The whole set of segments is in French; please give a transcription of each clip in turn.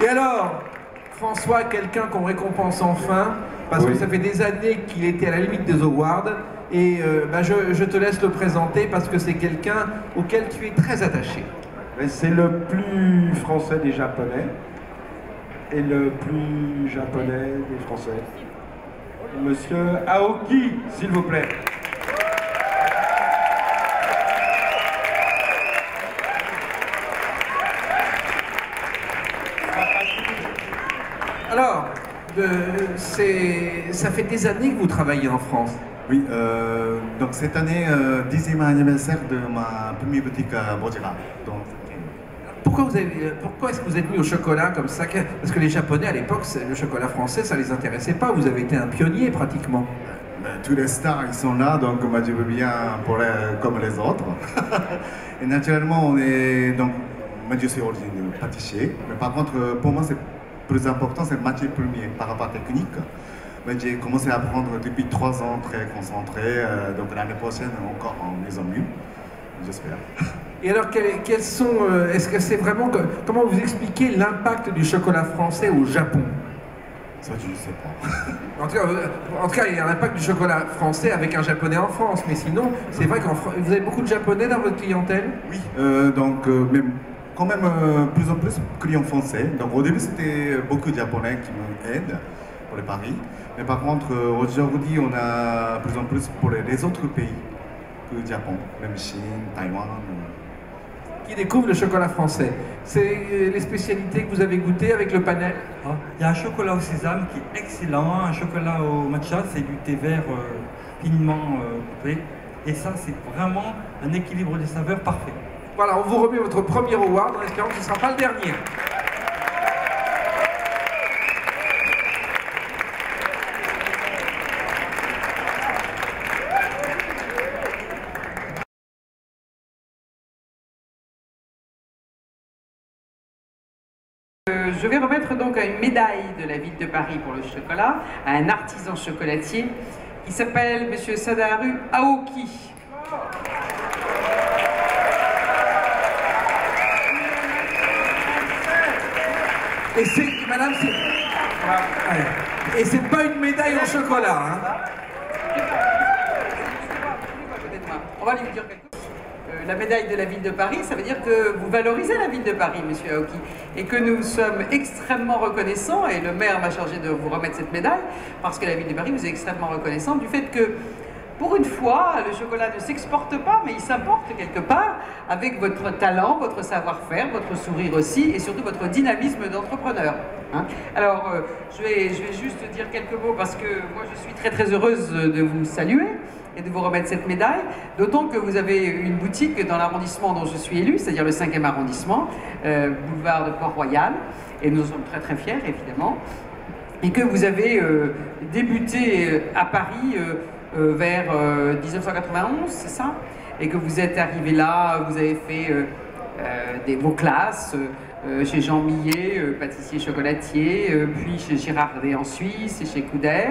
Et alors, François, quelqu'un qu'on récompense enfin, parce que ça fait des années qu'il était à la limite des awards, et je te laisse le présenter parce que c'est quelqu'un auquel tu es très attaché. C'est le plus français des Japonais et le plus japonais des Français. Monsieur Aoki, s'il vous plaît. Alors, ça fait des années que vous travaillez en France. Oui, donc cette année, 10e anniversaire de ma première boutique à Bojira. Pourquoi est-ce que vous êtes mis au chocolat comme ça? Parce que les Japonais à l'époque, le chocolat français, ça les intéressait pas. Vous avez été un pionnier pratiquement. Tous les stars, ils sont là, donc moi je veux bien pour comme les autres. Et naturellement, on est donc, moi je suis originaire pâtissier, mais par contre, pour moi, c'est plus important, c'est le matière première par rapport à la technique. J'ai commencé à apprendre depuis 3 ans, très concentré. Donc l'année prochaine, encore en maison mieux, j'espère. Et alors, est-ce que c'est vraiment, comment vous expliquez l'impact du chocolat français au Japon? Ça, je ne sais pas. En tout cas, il y a un impact du chocolat français avec un japonais en France, mais sinon, c'est vrai que vous avez beaucoup de japonais dans votre clientèle? Oui, quand même plus en plus clients français. Donc au début, c'était beaucoup de japonais qui m'aident pour les paris. Mais par contre, aujourd'hui, on a plus en plus pour les autres pays que le Japon, même Chine, Taïwan. Qui découvrent le chocolat français. C'est les spécialités que vous avez goûtées avec le panel? Il y a un chocolat au sésame qui est excellent, un chocolat au matcha, c'est du thé vert finement coupé. Et ça, c'est vraiment un équilibre des saveurs parfait. Voilà, on vous remet votre premier award en espérant que ce ne sera pas le dernier. Je vais remettre donc une médaille de la ville de Paris pour le chocolat à un artisan chocolatier qui s'appelle Monsieur Sadaharu Aoki. Et c'est, madame, et c'est pas une médaille en chocolat, hein. On va lui dire quelque chose. La médaille de la ville de Paris, ça veut dire que vous valorisez la ville de Paris, Monsieur Aoki, et que nous sommes extrêmement reconnaissants, et le maire m'a chargé de vous remettre cette médaille, parce que la ville de Paris vous est extrêmement reconnaissant du fait que, pour une fois, le chocolat ne s'exporte pas, mais il s'importe quelque part, avec votre talent, votre savoir-faire, votre sourire aussi, et surtout votre dynamisme d'entrepreneur. Hein. Alors, je vais juste dire quelques mots, parce que moi je suis très très heureuse de vous saluer, et de vous remettre cette médaille, d'autant que vous avez une boutique dans l'arrondissement dont je suis élue, c'est-à-dire le 5e arrondissement, boulevard de Port-Royal, et nous sommes très très fiers évidemment, et que vous avez débuté à Paris vers 1991, c'est ça? Et que vous êtes arrivé là, vous avez fait vos classes chez Jean Millet, pâtissier chocolatier, puis chez Girardet en Suisse et chez Couder.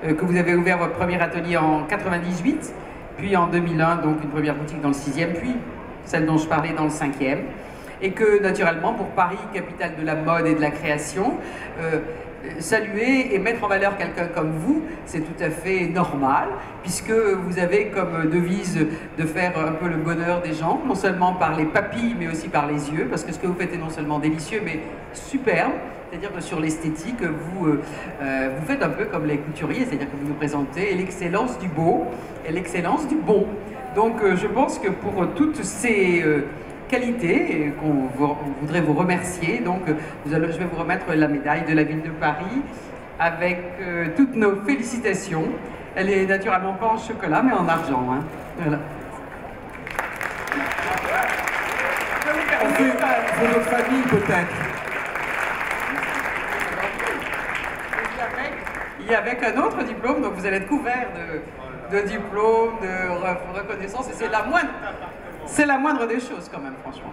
Que vous avez ouvert votre premier atelier en 98, puis en 2001, donc une première boutique dans le 6e, puis celle dont je parlais dans le 5e, et que naturellement pour Paris, capitale de la mode et de la création, saluer et mettre en valeur quelqu'un comme vous, c'est tout à fait normal, puisque vous avez comme devise de faire un peu le bonheur des gens, non seulement par les papilles, mais aussi par les yeux, parce que ce que vous faites est non seulement délicieux, mais superbe. C'est-à-dire que sur l'esthétique, vous faites un peu comme les couturiers, c'est-à-dire que vous nous présentez l'excellence du beau et l'excellence du bon. Donc je pense que pour toutes ces qualités qu'on voudrait vous remercier, donc je vais vous remettre la médaille de la ville de Paris avec toutes nos félicitations. Elle est naturellement pas en chocolat, mais en argent. Hein. Voilà. Pour notre famille peut-être. Et avec un autre diplôme, donc vous allez être couvert de diplômes, de reconnaissance, et c'est la moindre des choses quand même, franchement.